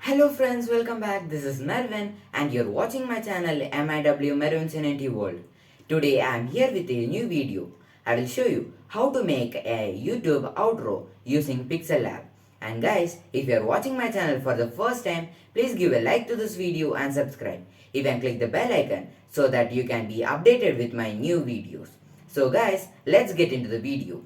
Hello friends, welcome back. This is Mervin and you're watching my channel MIW Mervin's Infinity World. Today I am here with a new video. I will show you how to make a YouTube outro using pixellab. And guys, if you are watching my channel for the first time, please give a like to this video and subscribe. Even click the bell icon so that you can be updated with my new videos. So guys, let's get into the video.